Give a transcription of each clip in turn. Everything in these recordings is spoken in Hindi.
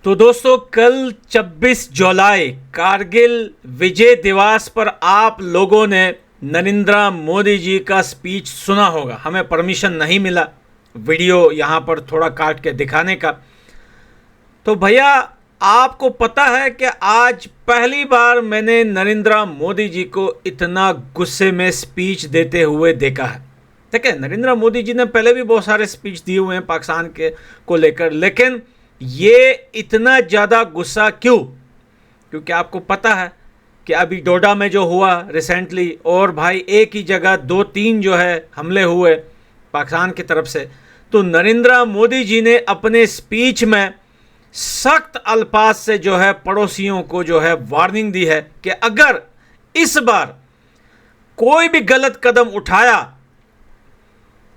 तो दोस्तों कल 26 जुलाई कारगिल विजय दिवस पर आप लोगों ने नरेंद्र मोदी जी का स्पीच सुना होगा। हमें परमिशन नहीं मिला वीडियो यहाँ पर थोड़ा काट के दिखाने का। तो भैया आपको पता है कि आज पहली बार मैंने नरेंद्र मोदी जी को इतना गुस्से में स्पीच देते हुए देखा है। ठीक है, नरेंद्र मोदी जी ने पहले भी बहुत सारे स्पीच दिए हुए हैं पाकिस्तान के को लेकर, लेकिन ये इतना ज़्यादा गुस्सा क्यों? क्योंकि आपको पता है कि अभी डोडा में जो हुआ रिसेंटली, और भाई एक ही जगह 2-3 जो है हमले हुए पाकिस्तान की तरफ से, तो नरेंद्र मोदी जी ने अपने स्पीच में सख्त अल्फाज से जो है पड़ोसियों को जो है वार्निंग दी है कि अगर इस बार कोई भी गलत कदम उठाया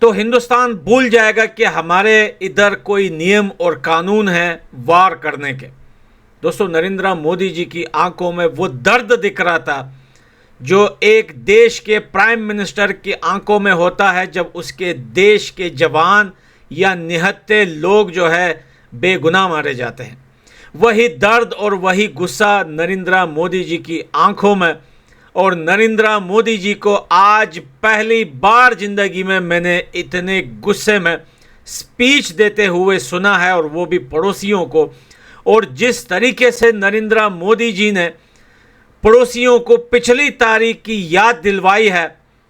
तो हिंदुस्तान भूल जाएगा कि हमारे इधर कोई नियम और कानून है वार करने के। दोस्तों नरेंद्र मोदी जी की आंखों में वो दर्द दिख रहा था जो एक देश के प्राइम मिनिस्टर की आंखों में होता है जब उसके देश के जवान या निहत्थे लोग जो है बेगुनाह मारे जाते हैं। वही दर्द और वही गुस्सा नरेंद्र मोदी जी की आंखों में, और नरेंद्र मोदी जी को आज पहली बार जिंदगी में मैंने इतने गुस्से में स्पीच देते हुए सुना है, और वो भी पड़ोसियों को। और जिस तरीके से नरेंद्र मोदी जी ने पड़ोसियों को पिछली तारीख की याद दिलवाई है,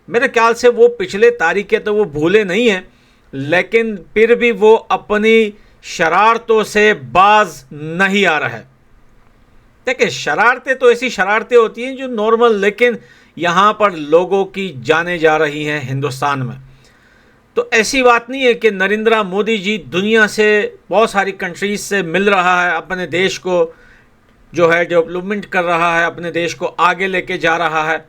मेरे ख्याल से वो पिछले तारीखें तो वो भूले नहीं हैं, लेकिन फिर भी वो अपनी शरारतों से बाज नहीं आ रहा है। देखिए शरारतें तो ऐसी शरारतें होती हैं जो नॉर्मल, लेकिन यहाँ पर लोगों की जाने जा रही हैं हिंदुस्तान में। तो ऐसी बात नहीं है कि नरेंद्र मोदी जी दुनिया से बहुत सारी कंट्रीज से मिल रहा है, अपने देश को जो है डेवलपमेंट कर रहा है, अपने देश को आगे लेके जा रहा है,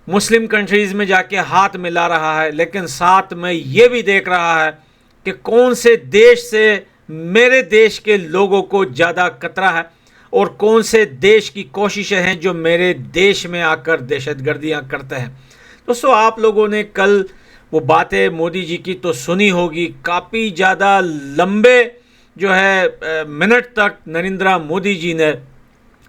मुस्लिम कंट्रीज़ में जाके हाथ मिला रहा है, लेकिन साथ में ये भी देख रहा है कि कौन से देश से मेरे देश के लोगों को ज़्यादा खतरा है और कौन से देश की कोशिशें हैं जो मेरे देश में आकर दहशतगर्दियाँ करते हैं। दोस्तों आप लोगों ने कल वो बातें मोदी जी की तो सुनी होगी, काफ़ी ज़्यादा लंबे जो है मिनट तक नरेंद्र मोदी जी ने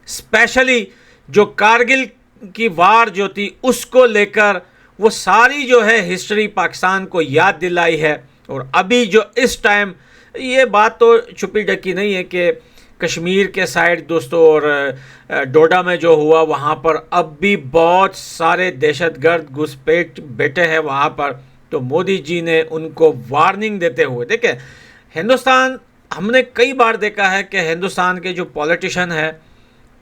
स्पेशली जो कारगिल की वार जो थी उसको लेकर वो सारी जो है हिस्ट्री पाकिस्तान को याद दिलाई है। और अभी जो इस टाइम ये बात तो छुपी ढकी नहीं है कि कश्मीर के साइड दोस्तों और डोडा में जो हुआ वहाँ पर अब भी बहुत सारे दहशतगर्द घुसपैठ बैठे हैं वहाँ पर। तो मोदी जी ने उनको वार्निंग देते हुए, देखिए हिंदुस्तान, हमने कई बार देखा है कि हिंदुस्तान के जो पॉलिटिशियन हैं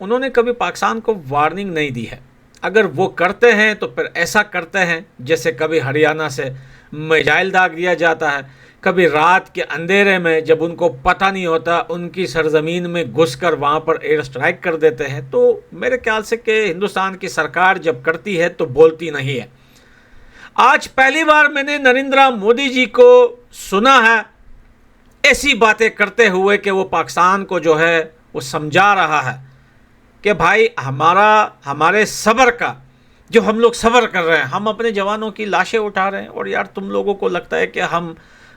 उन्होंने कभी पाकिस्तान को वार्निंग नहीं दी है। अगर वो करते हैं तो फिर ऐसा करते हैं जैसे कभी हरियाणा से मिसाइल दाग दिया जाता है, कभी रात के अंधेरे में जब उनको पता नहीं होता उनकी सरजमीन में घुसकर वहाँ पर एयर स्ट्राइक कर देते हैं। तो मेरे ख्याल से कि हिंदुस्तान की सरकार जब करती है तो बोलती नहीं है। आज पहली बार मैंने नरेंद्र मोदी जी को सुना है ऐसी बातें करते हुए कि वो पाकिस्तान को जो है वो समझा रहा है कि भाई हमारे सब्र का जो हम लोग सब्र कर रहे हैं, हम अपने जवानों की लाशें उठा रहे हैं, और यार तुम लोगों को लगता है कि हम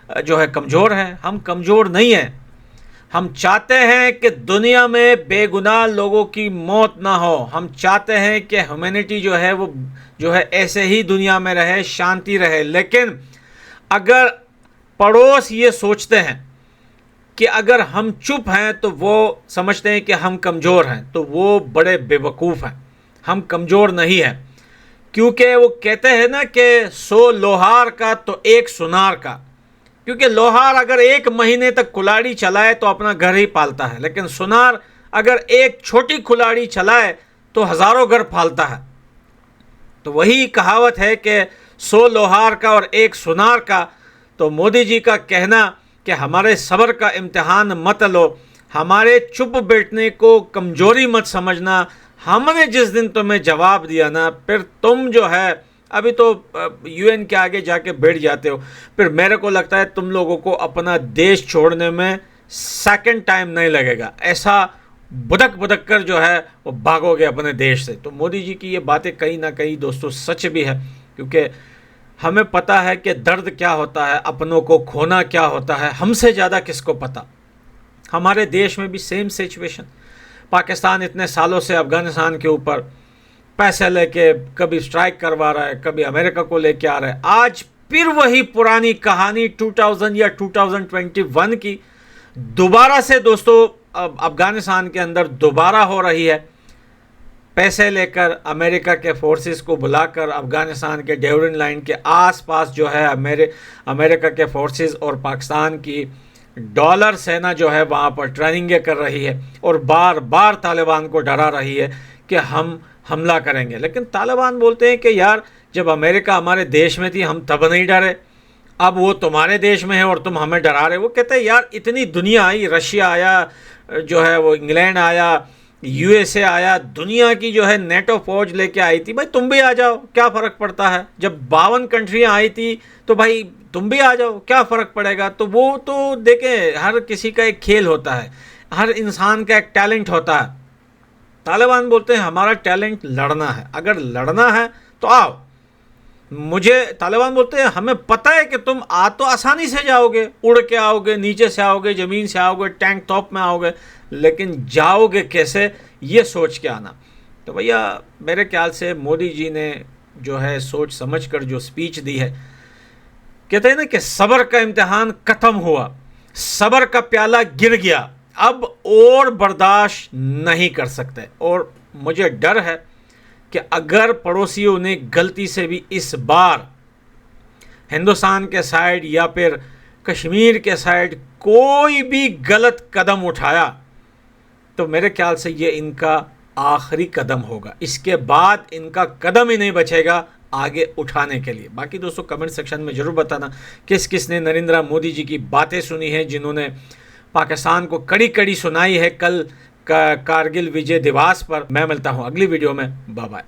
जो है कमज़ोर हैं। हम कमज़ोर नहीं हैं। हम चाहते हैं कि दुनिया में बेगुनाह लोगों की मौत ना हो। हम चाहते हैं कि ह्यूमैनिटी जो है वो जो है ऐसे ही दुनिया में रहे, शांति रहे। लेकिन अगर पड़ोस ये सोचते हैं कि अगर हम चुप हैं तो वो समझते हैं कि हम कमज़ोर हैं, तो वो बड़े बेवकूफ़ हैं। हम कमज़ोर नहीं हैं, क्योंकि वो कहते हैं ना कि 100 लोहार का तो एक सुनार का। क्योंकि लोहार अगर 1 महीने तक कुल्हाड़ी चलाए तो अपना घर ही पालता है, लेकिन सुनार अगर एक छोटी कुल्हाड़ी चलाए तो हज़ारों घर पालता है। तो वही कहावत है कि 100 लोहार का और एक सुनार का। तो मोदी जी का कहना कि हमारे सब्र का इम्तिहान मत लो, हमारे चुप बैठने को कमज़ोरी मत समझना, हमने जिस दिन तुम्हें जवाब दिया ना फिर तुम जो है अभी तो यूएन के आगे जाके बैठ जाते हो। फिर मेरे को लगता है तुम लोगों को अपना देश छोड़ने में सेकंड टाइम नहीं लगेगा। ऐसा बुदक बुदक कर जो है वो भागोगे अपने देश से। तो मोदी जी की ये बातें कहीं ना कहीं दोस्तों सच भी है, क्योंकि हमें पता है कि दर्द क्या होता है, अपनों को खोना क्या होता है। हमसे ज़्यादा किसको पता, हमारे देश में भी सेम सिचुएशन। पाकिस्तान इतने सालों से अफगानिस्तान के ऊपर पैसे लेके कभी स्ट्राइक करवा रहा है, कभी अमेरिका को लेके आ रहा है। आज फिर वही पुरानी कहानी 2000 या 2021 की दोबारा से दोस्तों अफगानिस्तान के अंदर दोबारा हो रही है। पैसे लेकर अमेरिका के फोर्सेस को बुलाकर अफगानिस्तान के डेवरिन लाइन के आसपास जो है अमेरिका के फोर्सेस और पाकिस्तान की डॉलर सेना जो है वहाँ पर ट्रेनिंगें कर रही है और बार बार तालिबान को डरा रही है कि हम हमला करेंगे। लेकिन तालिबान बोलते हैं कि यार जब अमेरिका हमारे देश में थी हम तब नहीं डरे, अब वो तुम्हारे देश में है और तुम हमें डरा रहे। वो कहते हैं यार इतनी दुनिया आई, रशिया आया जो है, वो इंग्लैंड आया, यूएसए आया, दुनिया की जो है नेटो फौज लेके आई थी, भाई तुम भी आ जाओ, क्या फ़र्क पड़ता है। जब 52 कंट्रियाँ आई थी तो भाई तुम भी आ जाओ, क्या फ़र्क पड़ेगा। तो वो तो देखें, हर किसी का एक खेल होता है, हर इंसान का एक टैलेंट होता है। तालिबान बोलते हैं हमारा टैलेंट लड़ना है, अगर लड़ना है तो आओ। मुझे तालिबान बोलते हैं हमें पता है कि तुम आ तो आसानी से जाओगे, उड़ के आओगे, नीचे से आओगे, ज़मीन से आओगे, टैंक टॉप में आओगे, लेकिन जाओगे कैसे ये सोच के आना। तो भैया मेरे ख्याल से मोदी जी ने जो है सोच समझ कर जो स्पीच दी है, कहते हैं ना कि सब्र का इम्तिहान ख़त्म हुआ, सब्र का प्याला गिर गया, अब और बर्दाश्त नहीं कर सकते। और मुझे डर है कि अगर पड़ोसियों ने गलती से भी इस बार हिंदुस्तान के साइड या फिर कश्मीर के साइड कोई भी गलत कदम उठाया तो मेरे ख्याल से ये इनका आखिरी कदम होगा। इसके बाद इनका कदम ही नहीं बचेगा आगे उठाने के लिए। बाकी दोस्तों कमेंट सेक्शन में ज़रूर बताना किस किस ने नरेंद्र मोदी जी की बातें सुनी हैं, जिन्होंने पाकिस्तान को कड़ी कड़ी सुनाई है कल कारगिल विजय दिवस पर। मैं मिलता हूं अगली वीडियो में, बाय बाय।